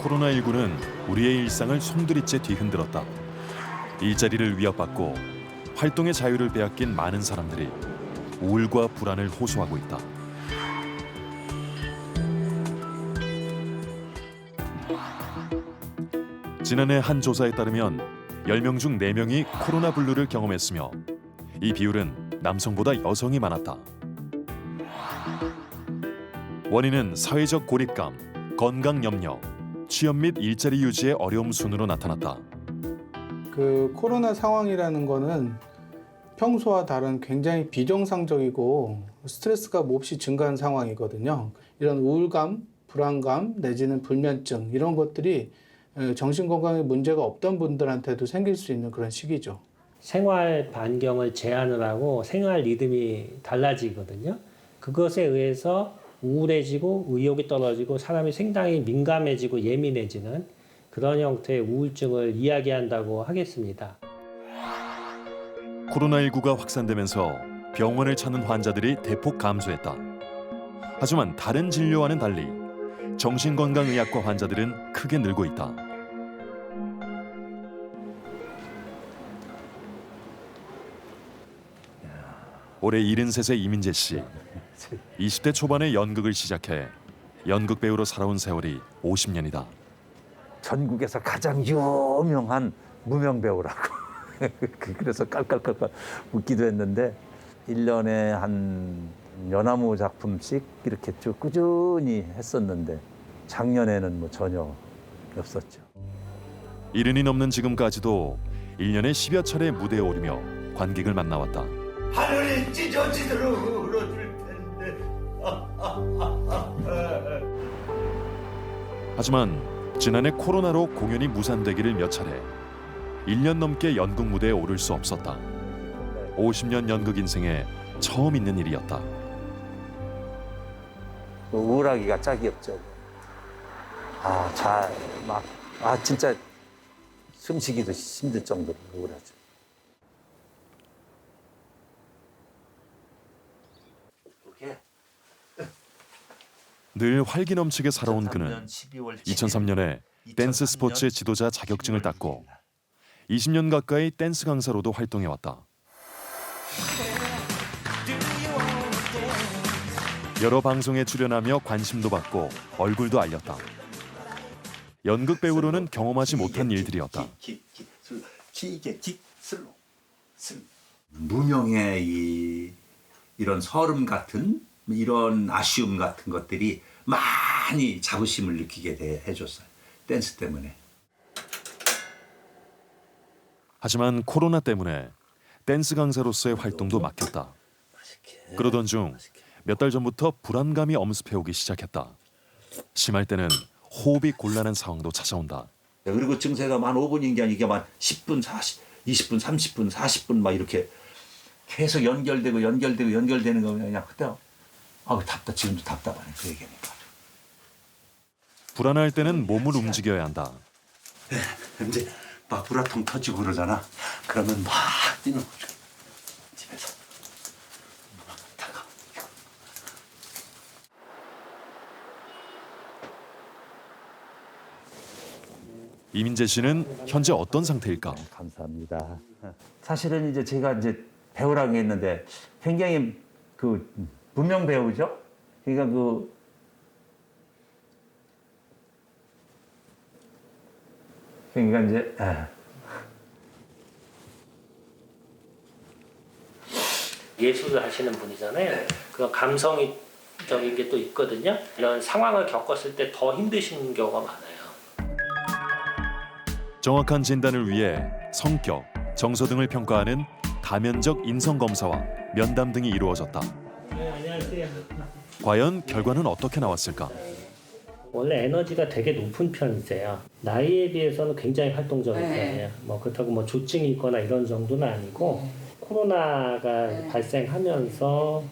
코로나19는 우리의 일상을 송두리째 뒤흔들었다. 일자리를 위협받고 활동의 자유를 빼앗긴 많은 사람들이 우울과 불안을 호소하고 있다. 지난해 한 조사에 따르면 10명 중 4명이 코로나 블루를 경험했으며 이 비율은 남성보다 여성이 많았다. 원인은 사회적 고립감, 건강 염려, 취업 및 일자리 유지의 어려움 순으로 나타났다. 그 코로나 상황이라는 거는 평소와 다른 굉장히 비정상적이고 스트레스가 몹시 증가한 상황이거든요. 이런 우울감, 불안감 내지는 불면증 이런 것들이 정신건강에 문제가 없던 분들한테도 생길 수 있는 그런 시기죠. 생활 반경을 제한을 하고 생활 리듬이 달라지거든요. 그것에 의해서 우울해지고 의욕이 떨어지고 사람이 상당히 민감해지고 예민해지는 그런 형태의 우울증을 이야기한다고 하겠습니다. 코로나19가 확산되면서 병원을 찾는 환자들이 대폭 감소했다. 하지만 다른 진료와는 달리 정신건강의학과 환자들은 크게 늘고 있다. 올해 73세 이민재 씨. 20대 초반에 연극을 시작해 연극 배우로 살아온 세월이 50년이다. 전국에서 가장 유명한 무명 배우라고. 그래서 깔깔깔깔 웃기도 했는데 1년에 한 연화무 작품씩 이렇게 쭉 꾸준히 했었는데 작년에는 뭐 전혀 없었죠. 70이 넘는 지금까지도 1년에 10여 차례 무대에 오르며 관객을 만나왔다. 하늘이 찢어지도록 울어줄 텐데. 하지만 지난해 코로나로 공연이 무산되기를 몇 차례 1년 넘게 연극 무대에 오를 수 없었다. 50년 연극 인생에 처음 있는 일이었다. 우울하기가 짝이 없죠. 진짜 숨쉬기도 힘들 정도로 우울하죠. 늘 활기 넘치게 살아온 그는 2003년에 댄스 스포츠 지도자 자격증을 땄고 20년 가까이 댄스 강사로도 활동해왔다. 여러 방송에 출연하며 관심도 받고 얼굴도 알렸다. 연극 배우로는 경험하지 못한 일들이었다. 무명의 이런 서름 같은 이런 아쉬움 같은 것들이 많이 자부심을 느끼게 해줬어요. 댄스 때문에. 하지만 코로나 때문에 댄스 강사로서의 활동도 막혔다. 그러던 중 몇 달 전부터 불안감이 엄습해오기 시작했다. 심할 때는 호흡이 곤란한 상황도 찾아온다. 그리고 증세가 한 5분인 게 아니라 한 10분, 20분, 30분, 40분 막 이렇게 계속 연결되는 거 그냥 그때 지금도 답답하네 그 얘기니까. 불안할 때는 몸을 움직여야 한다. 이제 막 불화통 터지고 그러잖아. 그러면 막 뛰는 거죠. 집에서. 이민재 씨는 현재 어떤 상태일까? 감사합니다. 사실은 이제 제가 배우라고 했는데 굉장히 그 무명 배우죠. 그러니까 이제 예술을 하시는 분이잖아요. 그런 감성적인 게 또 있거든요. 이런 상황을 겪었을 때 더 힘드신 경우가 많아요. 정확한 진단을 위해 성격, 정서 등을 평가하는 다면적 인성 검사와 면담 등이 이루어졌다. 네, 안녕하세요. 과연 결과는 어떻게 나왔을까? 원래 에너지가 되게 높은 편이세요. 나이에 비해서는 굉장히 활동적인 편이에요. 그렇다고 조증이 있거나 이런 정도는 아니고 코로나가 발생하면서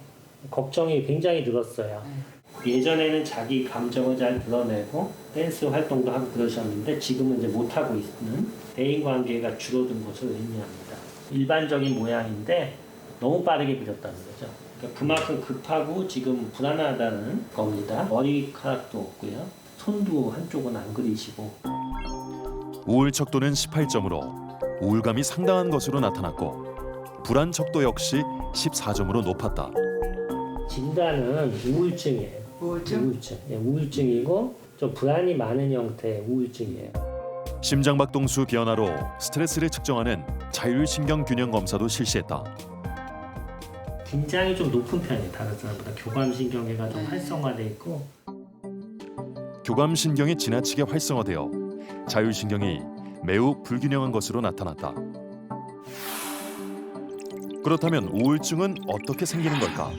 걱정이 굉장히 늘었어요. 예전에는 자기 감정을 잘 드러내고 댄스 활동도 하고 그러셨는데 지금은 이제 못하고 있는 대인관계가 줄어든 것을 의미합니다. 일반적인 모양인데 너무 빠르게 밀었다는 거죠. 그러니까 그만큼 급하고 지금 불안하다는 겁니다. 머리카락도 없고요. 손도 한쪽은 안 그리시고. 우울 척도는 18점으로 우울감이 상당한 것으로 나타났고 불안 척도 역시 14점으로 높았다. 진단은 우울증이에요. 우울증. 예, 우울증이고 좀 불안이 많은 형태의 우울증이에요. 심장박동수 변화로 스트레스를 측정하는 자율신경균형 검사도 실시했다. 긴장이 좀 높은 편이에요. 다른 사람보다 교감신경계가 좀 활성화돼 있고. 교감신경이 지나치게 활성화되어 자율신경이 매우 불균형한 것으로 나타났다. 그렇다면 우울증은 어떻게 생기는 걸까?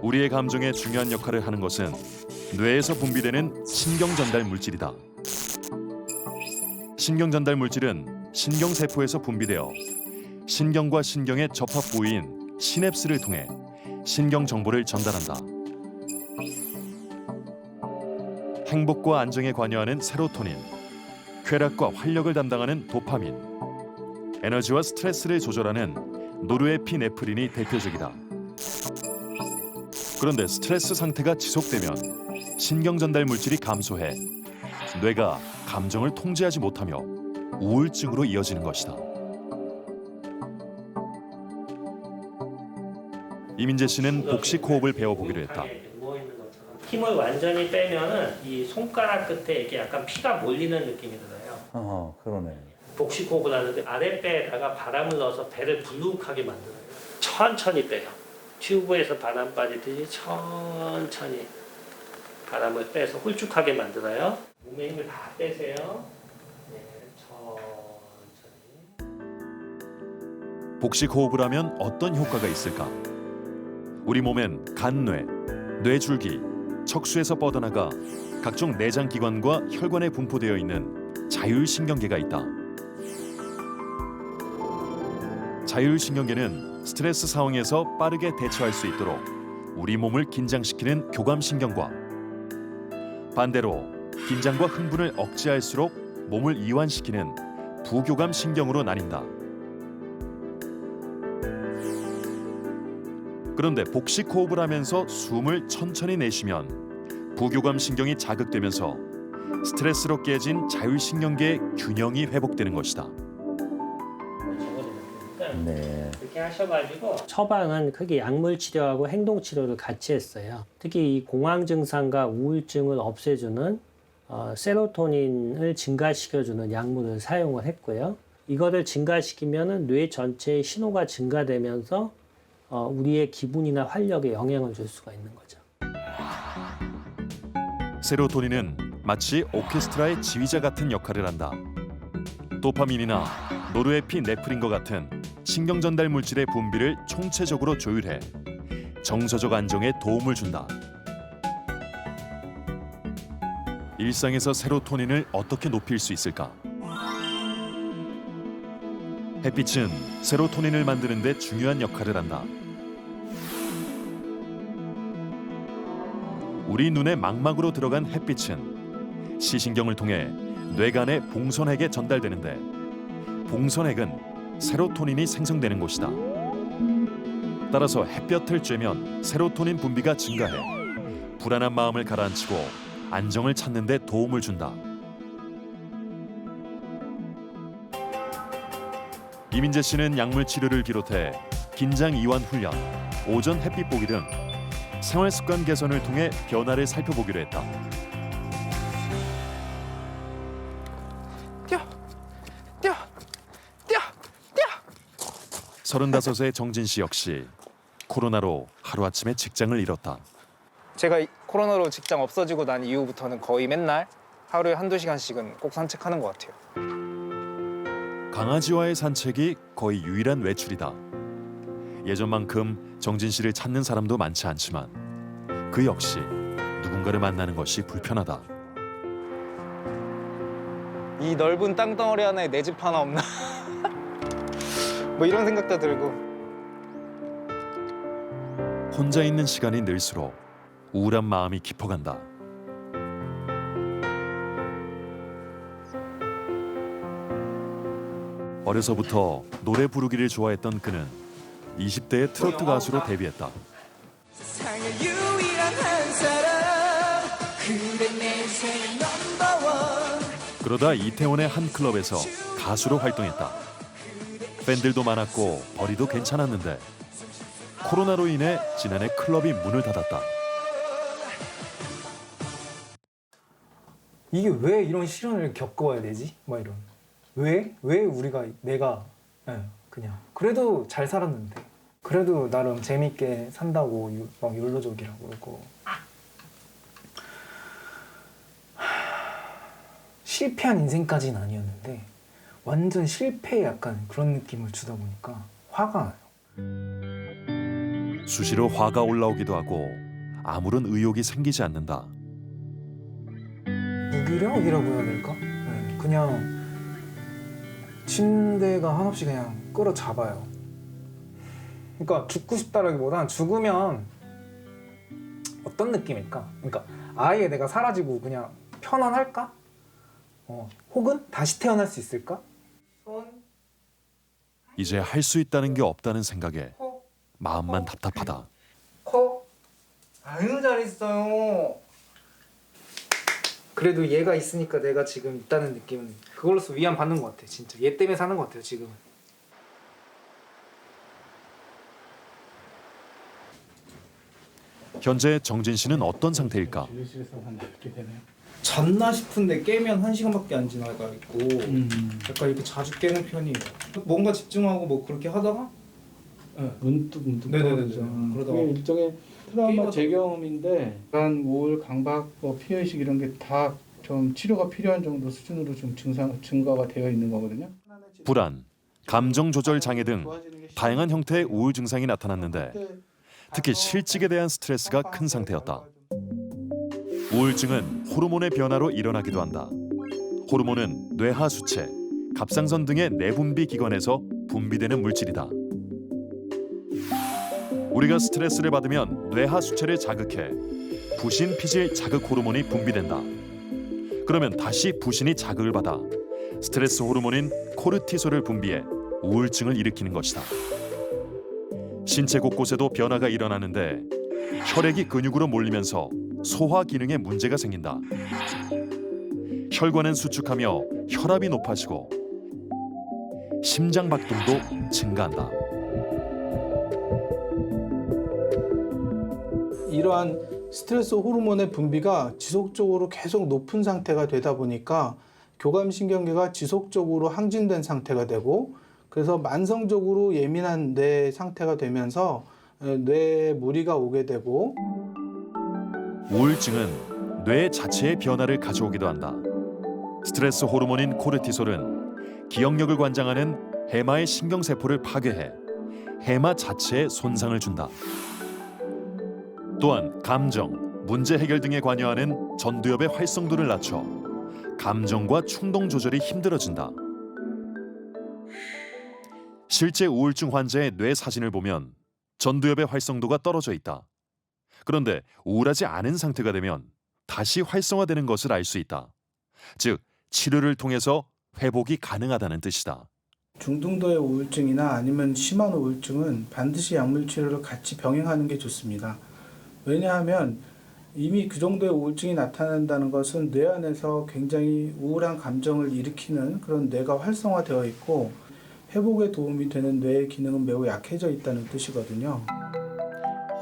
우리의 감정에 중요한 역할을 하는 것은 뇌에서 분비되는 신경전달 물질이다. 신경전달 물질은 신경세포에서 분비되어 신경과 신경의 접합 부위인 시냅스를 통해 신경 정보를 전달한다. 행복과 안정에 관여하는 세로토닌, 쾌락과 활력을 담당하는 도파민, 에너지와 스트레스를 조절하는 노르에피네프린이 대표적이다. 그런데 스트레스 상태가 지속되면 신경 전달 물질이 감소해 뇌가 감정을 통제하지 못하며 우울증으로 이어지는 것이다. 이민재 씨는 복식 호흡을 배워보기로 했다. 힘을 완전히 빼면은 이 손가락 끝에 이렇게 약간 피가 몰리는 느낌이 들어요. 그러네. 복식 호흡을 하는데 아랫배에다가 바람을 넣어서 배를 불룩하게 만들어요. 천천히 빼요. 튜브에서 바람 빠지듯이 천천히 바람을 빼서 홀쭉하게 만들어요. 몸에 힘을 다 빼세요. 네, 천천히. 복식 호흡을 하면 어떤 효과가 있을까? 우리 몸엔 간뇌, 뇌줄기, 척수에서 뻗어나가 각종 내장 기관과 혈관에 분포되어 있는 자율신경계가 있다. 자율신경계는 스트레스 상황에서 빠르게 대처할 수 있도록 우리 몸을 긴장시키는 교감신경과 반대로 긴장과 흥분을 억제할수록 몸을 이완시키는 부교감신경으로 나뉜다. 그런데 복식 호흡을 하면서 숨을 천천히 내쉬면 부교감신경이 자극되면서 스트레스로 깨진 자율신경계의 균형이 회복되는 것이다. 네. 이렇게 하셔가지고 처방은 크게 약물 치료하고 행동 치료를 같이 했어요. 특히 이 공황 증상과 우울증을 없애주는 세로토닌을 증가시켜주는 약물을 사용을 했고요. 이거를 증가시키면은 뇌 전체의 신호가 증가되면서 우리의 기분이나 활력에 영향을 줄 수가 있는 거죠. 세로토닌은 마치 오케스트라의 지휘자 같은 역할을 한다. 도파민이나 노르에피네프린과 같은 신경전달 물질의 분비를 총체적으로 조율해 정서적 안정에 도움을 준다. 일상에서 세로토닌을 어떻게 높일 수 있을까? 햇빛은 세로토닌을 만드는 데 중요한 역할을 한다. 우리 눈의 망막으로 들어간 햇빛은 시신경을 통해 뇌간의 봉선핵에 전달되는데 봉선핵은 세로토닌이 생성되는 곳이다. 따라서 햇볕을 쬐면 세로토닌 분비가 증가해 불안한 마음을 가라앉히고 안정을 찾는 데 도움을 준다. 이민재 씨는 약물 치료를 비롯해 긴장 이완 훈련, 오전 햇빛 보기 등 생활 습관 개선을 통해 변화를 살펴보기로 했다. 뛰어! 뛰어! 뛰어! 뛰어! 35세 정진 씨 역시 코로나로 하루아침에 직장을 잃었다. 제가 코로나로 직장 없어지고 난 이후부터는 거의 맨날 하루에 한두 시간씩은 꼭 산책하는 것 같아요. 강아지와의 산책이 거의 유일한 외출이다. 예전만큼 정진 씨를 찾는 사람도 많지 않지만 그 역시 누군가를 만나는 것이 불편하다. 이 넓은 땅덩어리 하나에 내 집 하나 없나? 뭐 이런 생각도 들고. 혼자 있는 시간이 늘수록 우울한 마음이 깊어간다. 어려서부터 노래 부르기를 좋아했던 그는 20대의 트로트 가수로 데뷔했다. 세상에 유일한 한 사람 그러다 이태원의 한 클럽에서 가수로 활동했다. 팬들도 많았고 벌이도 괜찮았는데 코로나로 인해 지난해 클럽이 문을 닫았다. 이게 왜 이런 시련을 겪어야 되지? 막 이런. 왜 내가 그냥 그래도 잘 살았는데 그래도 나름 재밌게 산다고 막 욜로족이라고 그러고 실패한 인생까지는 아니었는데 완전 실패 약간 그런 느낌을 주다 보니까 화가 나요. 수시로 화가 올라오기도 하고 아무런 의욕이 생기지 않는다. 무기력이라고 해야 될까? 네, 그냥 침대가 한없이 그냥 끌어잡아요. 그러니까 죽고 싶다라기보단 죽으면 어떤 느낌일까? 그러니까 아예 내가 사라지고 그냥 편안할까? 혹은 다시 태어날 수 있을까? 손, 이제 할 수 있다는 게 없다는 생각에 코, 마음만 답답하다. 코. 아유 잘했어요. 그래도 얘가 있으니까 내가 지금 있다는 느낌은 그걸로서 위안 받는 것 같아. 진짜 얘 때문에 사는 것 같아요 지금은. 현재 정진 씨는 어떤 상태일까? 진료실에서만 나게 되네요. 잤나 싶은데 깨면 1시간밖에 안 지나가 있고 약간 이렇게 자주 깨는 편이에요. 뭔가 집중하고 뭐 그렇게 하다가 문득 네네네. 그러다가 일종의 트라우마 재경험인데 약간 우울, 강박, 피해의식 이런 게 다 좀 치료가 필요한 정도 수준으로 좀 증가가 되어 있는 거거든요. 불안, 감정 조절 장애 등 다양한 형태의 우울 증상이 나타났는데 특히 실직에 대한 스트레스가 큰 상태였다. 우울증은 호르몬의 변화로 일어나기도 한다. 호르몬은 뇌하수체, 갑상선 등의 내분비 기관에서 분비되는 물질이다. 우리가 스트레스를 받으면 뇌하수체를 자극해 부신 피질 자극 호르몬이 분비된다. 그러면 다시 부신이 자극을 받아 스트레스 호르몬인 코르티솔을 분비해 우울증을 일으키는 것이다. 신체 곳곳에도 변화가 일어나는데 혈액이 근육으로 몰리면서 소화 기능에 문제가 생긴다. 혈관은 수축하며 혈압이 높아지고 심장 박동도 증가한다. 이러한 스트레스 호르몬의 분비가 지속적으로 계속 높은 상태가 되다 보니까 교감신경계가 지속적으로 항진된 상태가 되고 그래서 만성적으로 예민한 뇌 상태가 되면서 뇌에 무리가 오게 되고 우울증은 뇌 자체의 변화를 가져오기도 한다. 스트레스 호르몬인 코르티솔은 기억력을 관장하는 해마의 신경세포를 파괴해 해마 자체에 손상을 준다. 또한 감정, 문제 해결 등에 관여하는 전두엽의 활성도를 낮춰 감정과 충동 조절이 힘들어진다. 실제 우울증 환자의 뇌 사진을 보면 전두엽의 활성도가 떨어져 있다. 그런데 우울하지 않은 상태가 되면 다시 활성화되는 것을 알 수 있다. 즉, 치료를 통해서 회복이 가능하다는 뜻이다. 중등도의 우울증이나 아니면 심한 우울증은 반드시 약물 치료를 같이 병행하는 게 좋습니다. 왜냐하면 이미 그 정도의 우울증이 나타난다는 것은 뇌 안에서 굉장히 우울한 감정을 일으키는 그런 뇌가 활성화되어 있고 회복에 도움이 되는 뇌의 기능은 매우 약해져 있다는 뜻이거든요.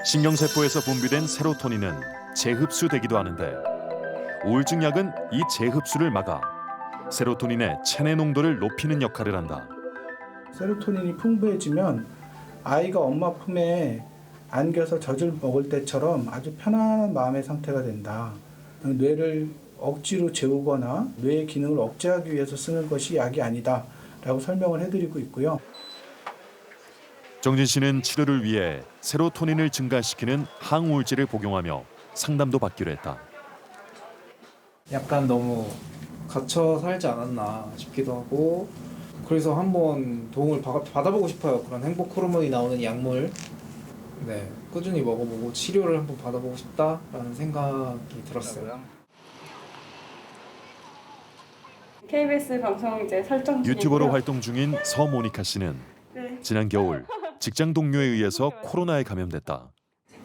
신경세포에서 분비된 세로토닌은 재흡수되기도 하는데 우울증 약은 이 재흡수를 막아 세로토닌의 체내 농도를 높이는 역할을 한다. 세로토닌이 풍부해지면 아이가 엄마 품에 안겨서 젖을 먹을 때처럼 아주 편안한 마음의 상태가 된다. 뇌를 억지로 재우거나 뇌의 기능을 억제하기 위해서 쓰는 것이 약이 아니다 라고 설명을 해드리고 있고요. 정진 씨는 치료를 위해 세로토닌을 증가시키는 항우울제를 복용하며 상담도 받기로 했다. 약간 너무 갇혀 살지 않았나 싶기도 하고 그래서 한번 도움을 받아보고 싶어요. 그런 행복 호르몬이 나오는 약물 꾸준히 먹어보고 치료를 한번 받아보고 싶다라는 생각이 들었어요. KBS 방송 이제 설정 중이고요. 유튜버로 활동 중인 서모니카 씨는 지난 겨울 직장 동료에 의해서 코로나에 감염됐다.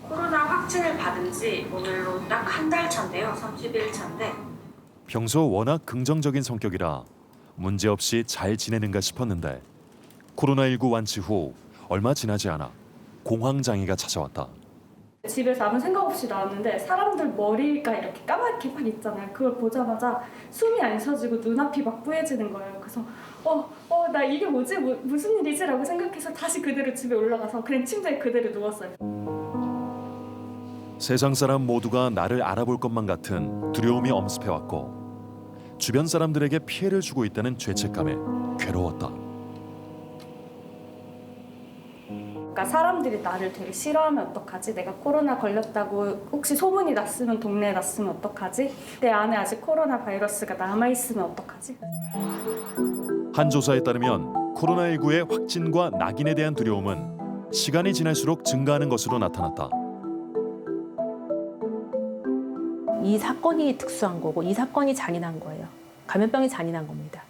코로나 확진을 받은 지 오늘로 딱 한 달 차인데요. 30일 차인데. 평소 워낙 긍정적인 성격이라 문제없이 잘 지내는가 싶었는데 코로나19 완치 후 얼마 지나지 않아 공황장애가 찾아왔다. 집에서 아무 생각 없이 나왔는데 사람들 머리가 이렇게 까맣게 막 있잖아요. 그걸 보자마자 숨이 안 쉬어지고 눈앞이 막 뿌얘지는 거예요. 그래서 나 이게 뭐지? 무슨 일이지? 라고 생각해서 다시 그대로 집에 올라가서 그냥 침대에 그대로 누웠어요. 세상 사람 모두가 나를 알아볼 것만 같은 두려움이 엄습해왔고 주변 사람들에게 피해를 주고 있다는 죄책감에 괴로웠다. 그러니까 사람들이 나를 되게 싫어하면 어떡하지? 내가 코로나 걸렸다고 혹시 소문이 났으면 동네에 났으면 어떡하지? 내 안에 아직 코로나 바이러스가 남아있으면 어떡하지? 한 조사에 따르면 코로나19의 확진과 낙인에 대한 두려움은 시간이 지날수록 증가하는 것으로 나타났다. 이 사건이 특수한 거고 이 사건이 잔인한 거예요. 감염병이 잔인한 겁니다.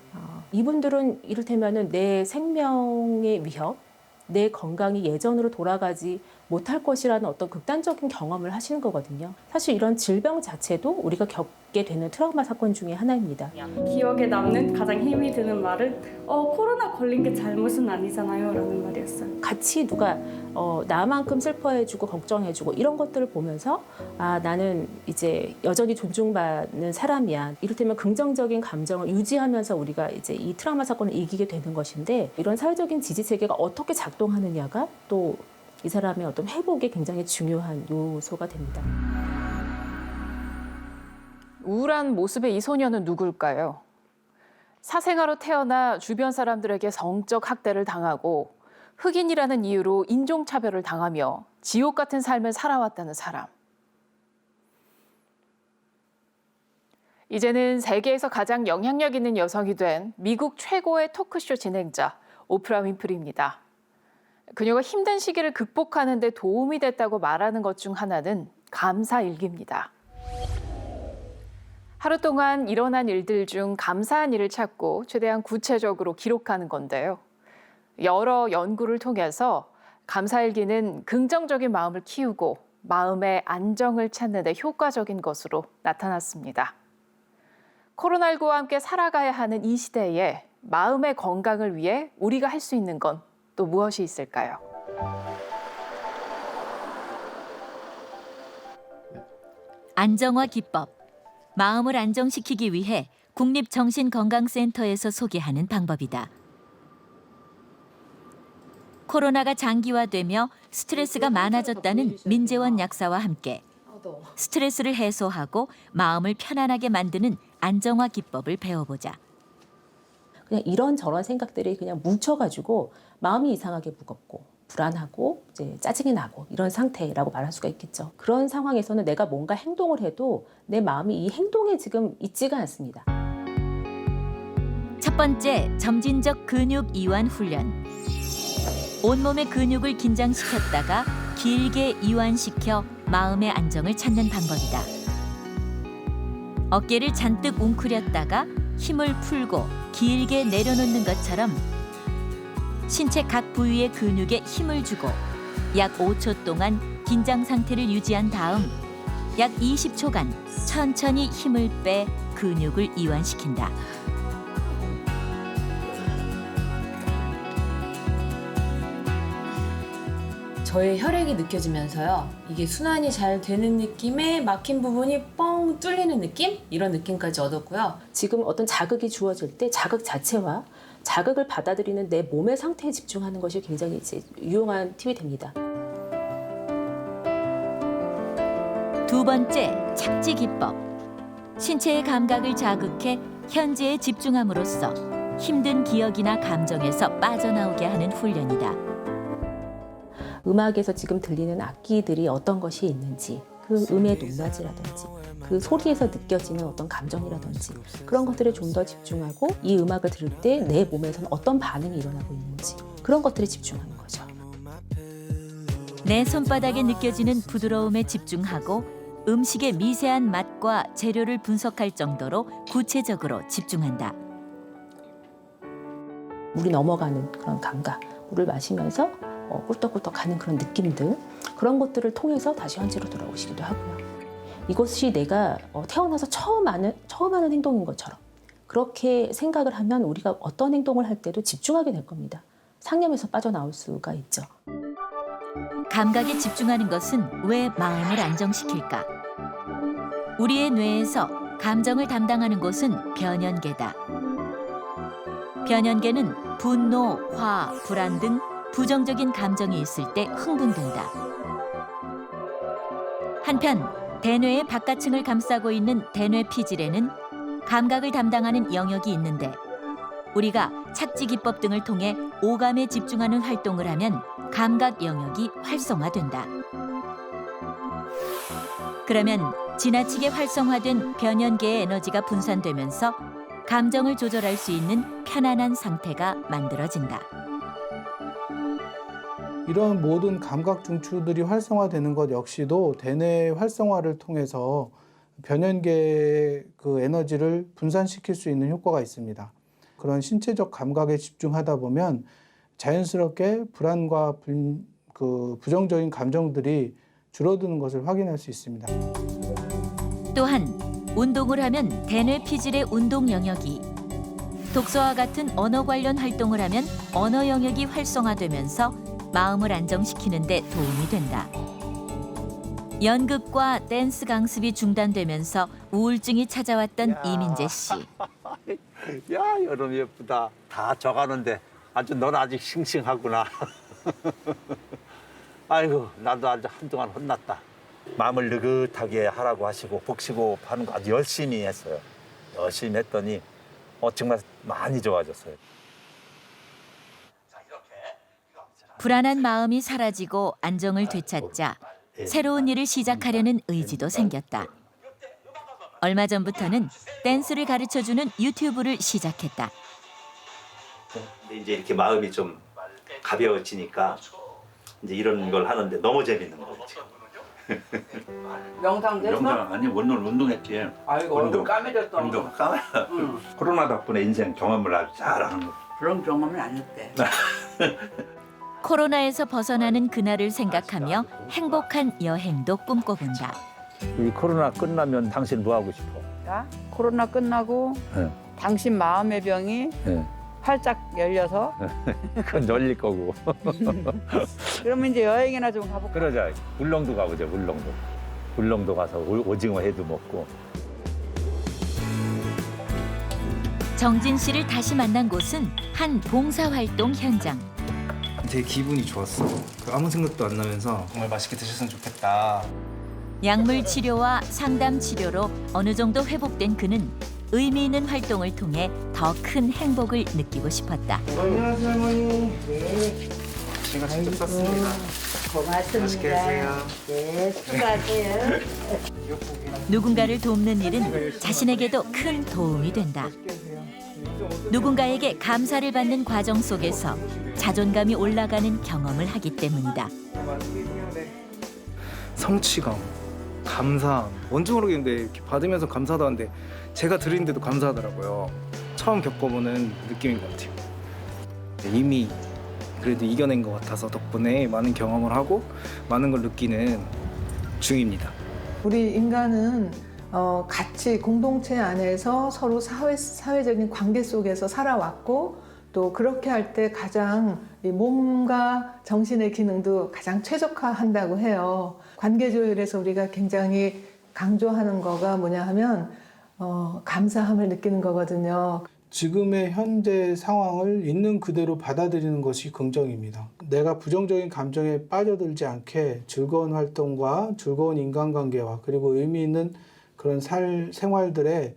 이분들은 이를테면 내 생명의 위협, 내 건강이 예전으로 돌아가지 못할 것이라는 어떤 극단적인 경험을 하시는 거거든요. 사실 이런 질병 자체도 우리가 겪게 되는 트라우마 사건 중에 하나입니다. 기억에 남는 가장 힘이 드는 말은 코로나 걸린 게 잘못은 아니잖아요 라는 말이었어요. 같이 누가 나만큼 슬퍼해주고 걱정해주고 이런 것들을 보면서 나는 이제 여전히 존중받는 사람이야. 이를테면 긍정적인 감정을 유지하면서 우리가 이제 이 트라우마 사건을 이기게 되는 것인데 이런 사회적인 지지 체계가 어떻게 작동하느냐가 또 이 사람의 어떤 회복에 굉장히 중요한 요소가 됩니다. 우울한 모습의 이 소녀는 누굴까요? 사생아로 태어나 주변 사람들에게 성적 학대를 당하고 흑인이라는 이유로 인종차별을 당하며 지옥 같은 삶을 살아왔다는 사람. 이제는 세계에서 가장 영향력 있는 여성이 된 미국 최고의 토크쇼 진행자 오프라 윈프리입니다. 그녀가 힘든 시기를 극복하는 데 도움이 됐다고 말하는 것 중 하나는 감사일기입니다. 하루 동안 일어난 일들 중 감사한 일을 찾고 최대한 구체적으로 기록하는 건데요. 여러 연구를 통해서 감사일기는 긍정적인 마음을 키우고 마음의 안정을 찾는 데 효과적인 것으로 나타났습니다. 코로나19와 함께 살아가야 하는 이 시대에 마음의 건강을 위해 우리가 할 수 있는 건 또 무엇이 있을까요? 안정화 기법. 마음을 안정시키기 위해 국립정신건강센터에서 소개하는 방법이다. 코로나가 장기화되며 스트레스가 많아졌다는 민재원 약사와 함께 스트레스를 해소하고 마음을 편안하게 만드는 안정화 기법을 배워보자. 그냥 이런저런 생각들이 그냥 뭉쳐가지고 마음이 이상하게 무겁고 불안하고 이제 짜증이 나고 이런 상태라고 말할 수가 있겠죠. 그런 상황에서는 내가 뭔가 행동을 해도 내 마음이 이 행동에 지금 있지가 않습니다. 첫 번째, 점진적 근육 이완 훈련. 온몸의 근육을 긴장시켰다가 길게 이완시켜 마음의 안정을 찾는 방법이다. 어깨를 잔뜩 웅크렸다가 힘을 풀고 길게 내려놓는 것처럼 신체 각 부위의 근육에 힘을 주고 약 5초 동안 긴장 상태를 유지한 다음 약 20초간 천천히 힘을 빼 근육을 이완시킨다. 저의 혈액이 느껴지면서요. 이게 순환이 잘 되는 느낌에 막힌 부분이 뻥 뚫리는 느낌? 이런 느낌까지 얻었고요. 지금 어떤 자극이 주어질 때 자극 자체와 자극을 받아들이는 내 몸의 상태에 집중하는 것이 굉장히 이제 유용한 팁이 됩니다. 두 번째, 착지 기법. 신체의 감각을 자극해 현재에 집중함으로써 힘든 기억이나 감정에서 빠져나오게 하는 훈련이다. 음악에서 지금 들리는 악기들이 어떤 것이 있는지, 그 음의 높낮이라든지, 그 소리에서 느껴지는 어떤 감정이라든지 그런 것들에 좀 더 집중하고 이 음악을 들을 때 내 몸에서는 어떤 반응이 일어나고 있는지 그런 것들에 집중하는 거죠. 내 손바닥에 느껴지는 부드러움에 집중하고 음식의 미세한 맛과 재료를 분석할 정도로 구체적으로 집중한다. 물이 넘어가는 그런 감각, 물을 마시면서 꿀떡꿀떡하는 그런 느낌들, 그런 것들을 통해서 다시 현재로 돌아오시기도 하고요. 이것이 내가 태어나서 처음 하는 행동인 것처럼 그렇게 생각을 하면 우리가 어떤 행동을 할 때도 집중하게 될 겁니다. 상념에서 빠져나올 수가 있죠. 감각에 집중하는 것은 왜 마음을 안정시킬까? 우리의 뇌에서 감정을 담당하는 곳은 변연계다. 변연계는 분노, 화, 불안 등 부정적인 감정이 있을 때 흥분된다. 한편 대뇌의 바깥층을 감싸고 있는 대뇌 피질에는 감각을 담당하는 영역이 있는데 우리가 착지 기법 등을 통해 오감에 집중하는 활동을 하면 감각 영역이 활성화된다. 그러면 지나치게 활성화된 변연계의 에너지가 분산되면서 감정을 조절할 수 있는 편안한 상태가 만들어진다. 이런 모든 감각 중추들이 활성화되는 것 역시도 대뇌 활성화를 통해서 변연계의 그 에너지를 분산시킬 수 있는 효과가 있습니다. 그런 신체적 감각에 집중하다 보면 자연스럽게 불안과 부정적인 감정들이 줄어드는 것을 확인할 수 있습니다. 또한 운동을 하면 대뇌 피질의 운동 영역이, 독서와 같은 언어 관련 활동을 하면 언어 영역이 활성화되면서 마음을 안정시키는 데 도움이 된다. 연극과 댄스 강습이 중단되면서 우울증이 찾아왔던 이민재 씨. 야, 여름 예쁘다. 다 져가는데 아주 넌 아직 싱싱하구나. 아이고, 나도 아주 한동안 혼났다. 마음을 느긋하게 하라고 하시고 복식호흡 하는 거 아주 열심히 했어요. 열심히 했더니 정말 많이 좋아졌어요. 불안한 마음이 사라지고 안정을 되찾자 새로운 일을 시작하려는 의지도 생겼다. 얼마 전부터는 댄스를 가르쳐주는 유튜브를 시작했다. 근데 이제 이렇게 마음이 좀 가벼워지니까 이제 이런 걸 하는데 너무 재밌는 거예요. 명상됐어? 명상 아니 오늘 운동했지. 아이고 얼굴 까매졌다. 운동 까매. 코로나 덕분에 인생 경험을 아주 잘하는 거. 그런 경험은 아니었대. 코로나에서 벗어나는 그날을 생각하며 행복한 여행도 꿈꿔본다. 이 코로나 끝나면 당신 뭐 하고 싶어? 나 코로나 끝나고 네. 당신 마음의 병이 네. 활짝 열려서 그건 열릴 거고. 그러면 이제 여행이나 좀 가볼까? 그러자. 울릉도 가보자. 울릉도. 울릉도 가서 오징어 회도 먹고. 정진 씨를 다시 만난 곳은 한 봉사활동 현장. 되게 기분이 좋았어. 아무 생각도 안 나면서 정말 맛있게 드셨으면 좋겠다. 약물 치료와 상담 치료로 어느 정도 회복된 그는 의미 있는 활동을 통해 더 큰 행복을 느끼고 싶었다. 안녕하세요, 어머니. 네. 제가 직접 샀습니다. 고맙습니다. 맛있게 드세요. 네, 수고하세요. 누군가를 돕는 일은 자신에게도 큰 도움이 된다. 누군가에게 감사를 받는 과정 속에서 자존감이 올라가는 경험을 하기 때문이다. 성취감, 감사함. 뭔지 모르겠는데 이렇게 받으면서 감사도 하는데 제가 드리는데도 감사하더라고요. 처음 겪어보는 느낌인 것 같아요. 이미 그래도 이겨낸 것 같아서 덕분에 많은 경험을 하고 많은 걸 느끼는 중입니다. 우리 인간은 같이 공동체 안에서 서로 사회적인 관계 속에서 살아왔고 또 그렇게 할 때 가장 이 몸과 정신의 기능도 가장 최적화한다고 해요. 관계 조율에서 우리가 굉장히 강조하는 거가 뭐냐 하면 감사함을 느끼는 거거든요. 지금의 현재 상황을 있는 그대로 받아들이는 것이 긍정입니다. 내가 부정적인 감정에 빠져들지 않게 즐거운 활동과 즐거운 인간관계와 그리고 의미 있는 그런 생활들에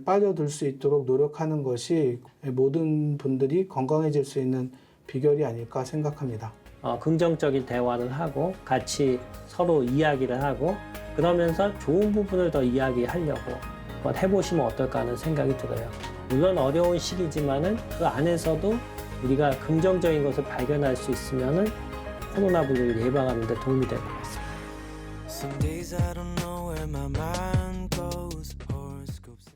빠져들 수 있도록 노력하는 것이 모든 분들이 건강해질 수 있는 비결이 아닐까 생각합니다. 긍정적인 대화를 하고 같이 서로 이야기를 하고 그러면서 좋은 부분을 더 이야기하려고 한번 해보시면 어떨까 하는 생각이 들어요. 물론 어려운 시기지만은 그 안에서도 우리가 긍정적인 것을 발견할 수 있으면은 코로나 분을 예방하는 데 도움이 될 것 같습니다.